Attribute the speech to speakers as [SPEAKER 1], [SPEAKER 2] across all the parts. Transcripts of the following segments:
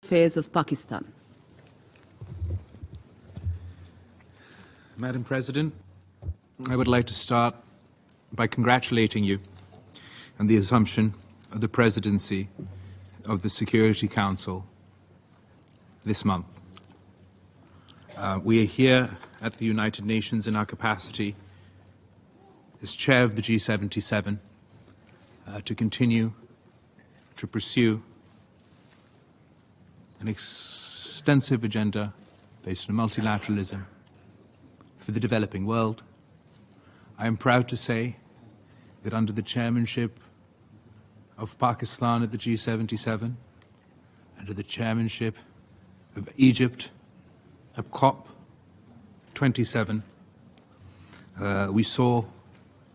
[SPEAKER 1] Affairs of Pakistan.
[SPEAKER 2] Madam President, I would like to start by congratulating you on the assumption of the presidency of the Security Council this month. We are here at the United Nations in our capacity as chair of the G77 to continue to pursue an extensive agenda based on multilateralism for the developing world. I am proud to say that under the chairmanship of Pakistan at the G77, under the chairmanship of Egypt at COP27, we saw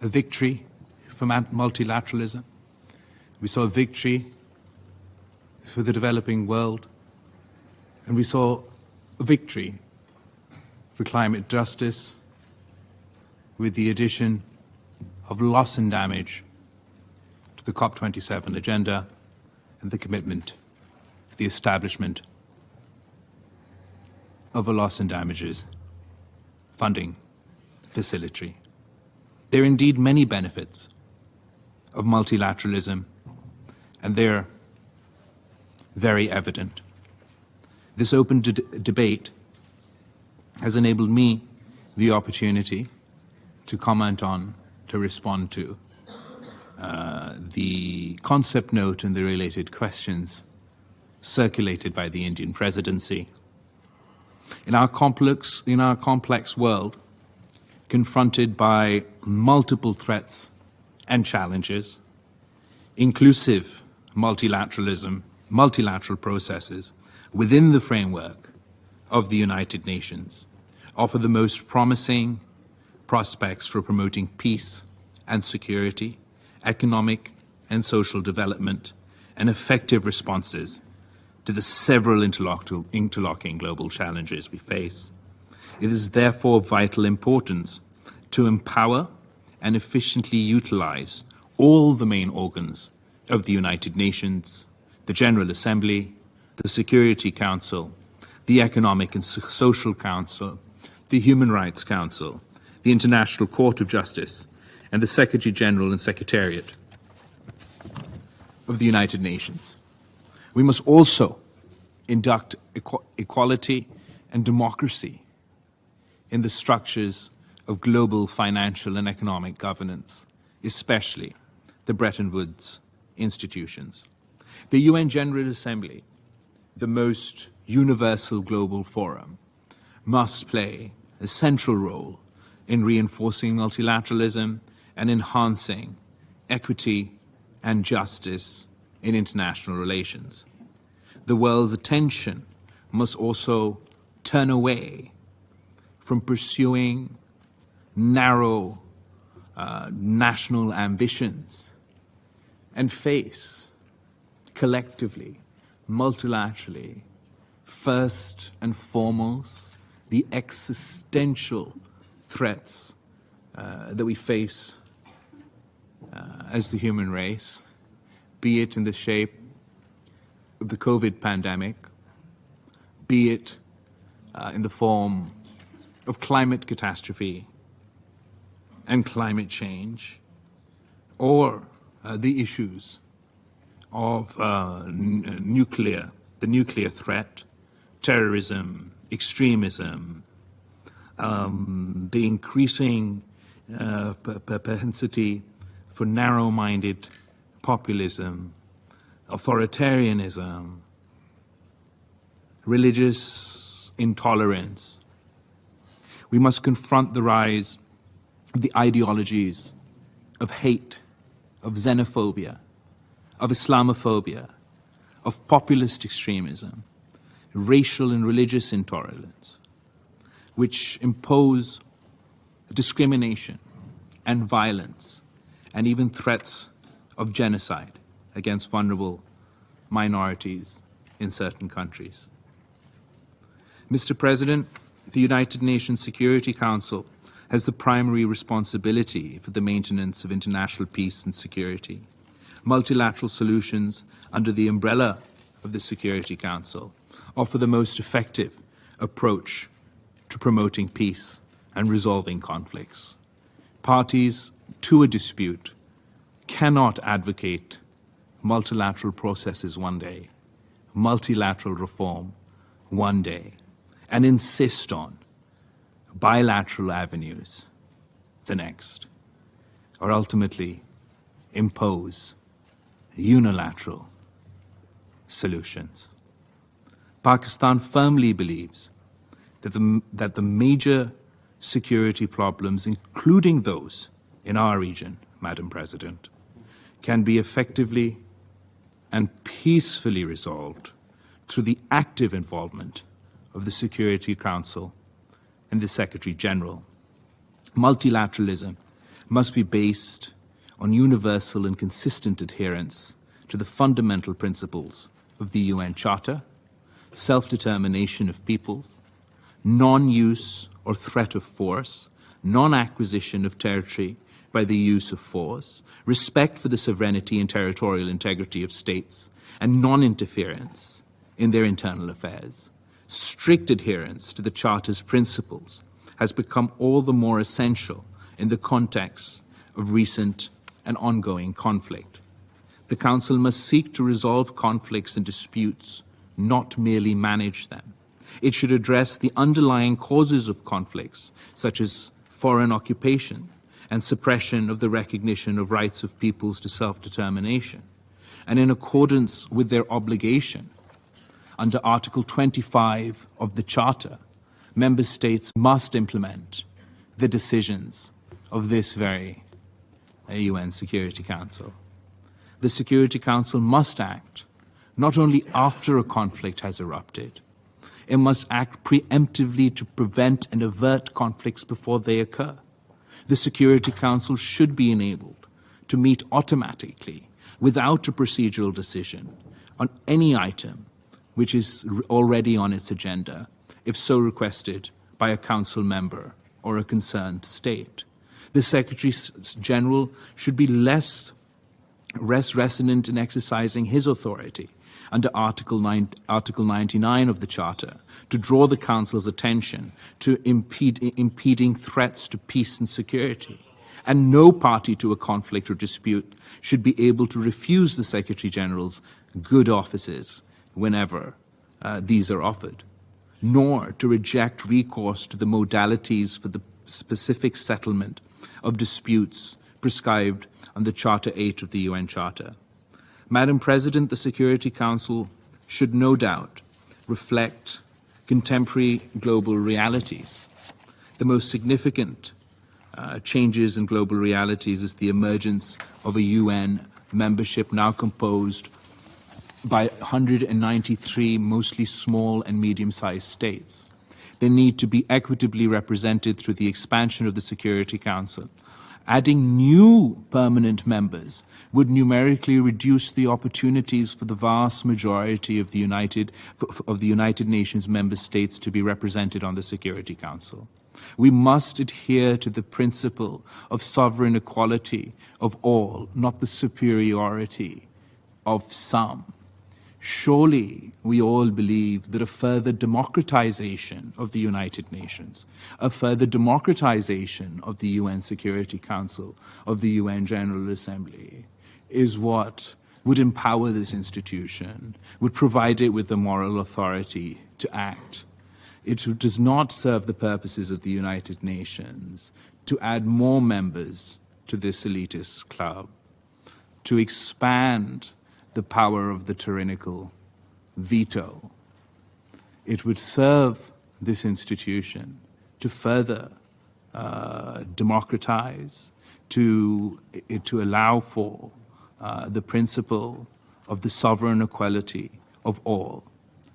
[SPEAKER 2] a victory for multilateralism. We saw a victory for the developing world. And we saw a victory for climate justice with the addition of loss and damage to the COP27 agenda and the commitment to the establishment of a loss and damages funding facility. There are indeed many benefits of multilateralism, and they're very evident. This open debate has enabled me the opportunity to comment on, to respond to the concept note and the related questions circulated by the Indian presidency. In our complex world, confronted by multiple threats and challenges, inclusive multilateralism, multilateral processes within the framework of the United Nations offer the most promising prospects for promoting peace and security, economic and social development, and effective responses to the several interlocking global challenges we face. It is therefore of vital importance to empower and efficiently utilize all the main organs of the United Nations, the General Assembly, the Security Council, the Economic and Social Council, the Human Rights Council, the International Court of Justice, and the Secretary General and Secretariat of the United Nations. We must also induct equality and democracy in the structures of global financial and economic governance, especially the Bretton Woods institutions. The UN General Assembly, the most universal global forum, must play a central role in reinforcing multilateralism and enhancing equity and justice in international relations. The world's attention must also turn away from pursuing narrow national ambitions and face collectively, multilaterally, first and foremost, the existential threats that we face as the human race, be it in the shape of the COVID pandemic, be it in the form of climate catastrophe and climate change, or the issues of the nuclear threat, terrorism, extremism, the increasing propensity for narrow-minded populism, authoritarianism, religious intolerance. We must confront the rise of the ideologies of hate, of xenophobia, of Islamophobia, of populist extremism, racial and religious intolerance, which impose discrimination and violence and even threats of genocide against vulnerable minorities in certain countries. Mr. President, the United Nations Security Council has the primary responsibility for the maintenance of international peace and security. Multilateral solutions under the umbrella of the Security Council offer the most effective approach to promoting peace and resolving conflicts. Parties to a dispute cannot advocate multilateral processes one day, multilateral reform one day, and insist on bilateral avenues the next, or ultimately impose unilateral solutions. Pakistan firmly believes that the major security problems, including those in our region, Madam President, can be effectively and peacefully resolved through the active involvement of the Security Council and the Secretary General. Multilateralism must be based on universal and consistent adherence to the fundamental principles of the UN Charter, self-determination of peoples, non-use or threat of force, non-acquisition of territory by the use of force, respect for the sovereignty and territorial integrity of states, and non-interference in their internal affairs. Strict adherence to the Charter's principles has become all the more essential in the context of recent and ongoing conflict. The Council must seek to resolve conflicts and disputes, not merely manage them. It should address the underlying causes of conflicts, such as foreign occupation and suppression of the recognition of rights of peoples to self-determination. And in accordance with their obligation, under Article 25 of the Charter, member states must implement the decisions of this very UN Security Council. The Security Council must act not only after a conflict has erupted, it must act preemptively to prevent and avert conflicts before they occur. The Security Council should be enabled to meet automatically, without a procedural decision, on any item which is already on its agenda, if so requested by a Council member or a concerned state. The Secretary General should be less resonant in exercising his authority under Article 99 of the Charter to draw the Council's attention to impeding threats to peace and security. And no party to a conflict or dispute should be able to refuse the Secretary General's good offices whenever these are offered, nor to reject recourse to the modalities for the specific settlement of disputes prescribed under Charter 8 of the UN Charter. Madam President, the Security Council should no doubt reflect contemporary global realities. The most significant changes in global realities is the emergence of a UN membership now composed by 193 mostly small and medium-sized states. They need to be equitably represented through the expansion of the Security Council. Adding new permanent members would numerically reduce the opportunities for the vast majority of the United Nations member states to be represented on the Security Council. We must adhere to the principle of sovereign equality of all, not the superiority of some. Surely we all believe that a further democratization of the United Nations, a further democratization of the UN Security Council, of the UN General Assembly, is what would empower this institution, would provide it with the moral authority to act. It does not serve the purposes of the United Nations to add more members to this elitist club, to expand the power of the tyrannical veto. It would serve this institution to further democratize, to allow for the principle of the sovereign equality of all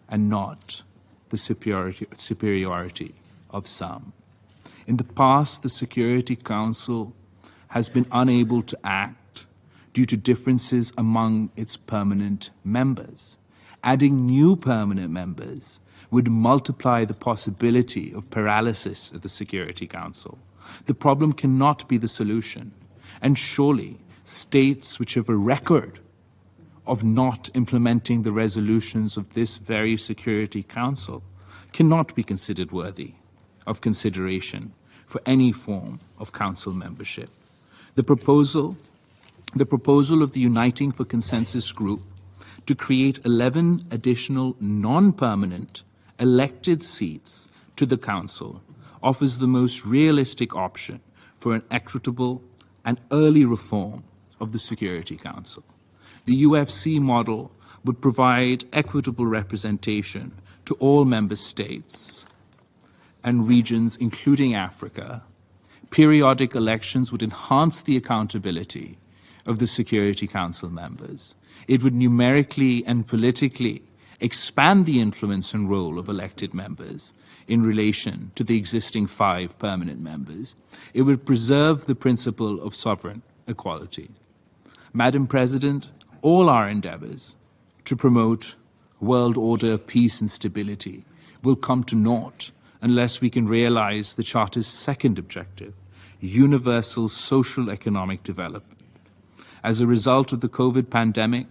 [SPEAKER 2] and not the superiority of some. In the past, the Security Council has been unable to act due to differences among its permanent members. Adding new permanent members would multiply the possibility of paralysis at the Security Council. The problem cannot be the solution, and surely states which have a record of not implementing the resolutions of this very Security Council cannot be considered worthy of consideration for any form of Council membership. The proposal of the Uniting for Consensus group to create 11 additional non-permanent elected seats to the Council offers the most realistic option for an equitable and early reform of the Security Council. The UFC model would provide equitable representation to all member states and regions, including Africa. Periodic elections would enhance the accountability of the Security Council members. It would numerically and politically expand the influence and role of elected members in relation to the existing 5 permanent members. It would preserve the principle of sovereign equality. Madam President, all our endeavors to promote world order, peace and stability will come to naught unless we can realize the Charter's second objective, universal social economic development. As a result of the COVID pandemic,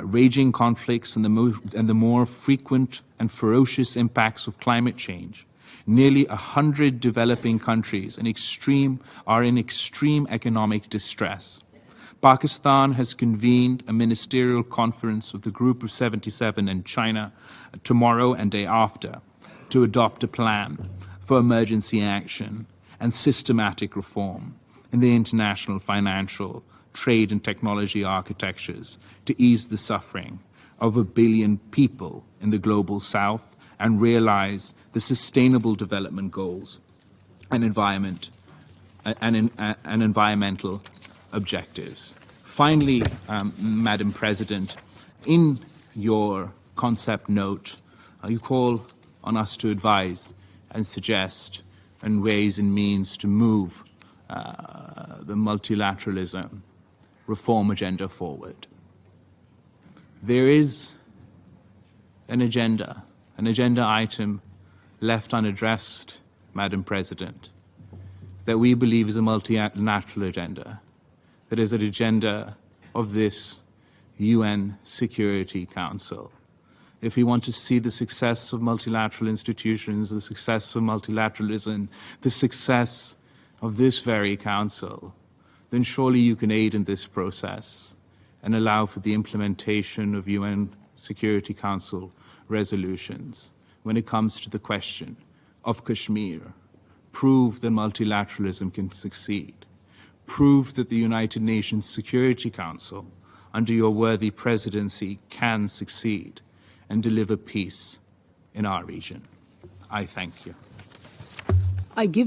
[SPEAKER 2] raging conflicts and the more frequent and ferocious impacts of climate change, nearly 100 developing countries are in extreme economic distress. Pakistan has convened a ministerial conference of the Group of 77 in China tomorrow and day after to adopt a plan for emergency action and systematic reform in the international financial, trade and technology architectures to ease the suffering of 1 billion people in the global south and realize the sustainable development goals and environmental objectives. Finally, Madam President, in your concept note, you call on us to advise and suggest and ways and means to move the multilateralism reform agenda forward. There is an agenda item left unaddressed, Madam President, that we believe is a multilateral agenda, that is an agenda of this UN Security Council. If we want to see the success of multilateral institutions, the success of multilateralism, the success of this very council, then surely you can aid in this process and allow for the implementation of UN Security Council resolutions when it comes to the question of Kashmir. Prove that multilateralism can succeed. Prove that the United Nations Security Council, under your worthy presidency, can succeed and deliver peace in our region. I thank you.
[SPEAKER 1] I give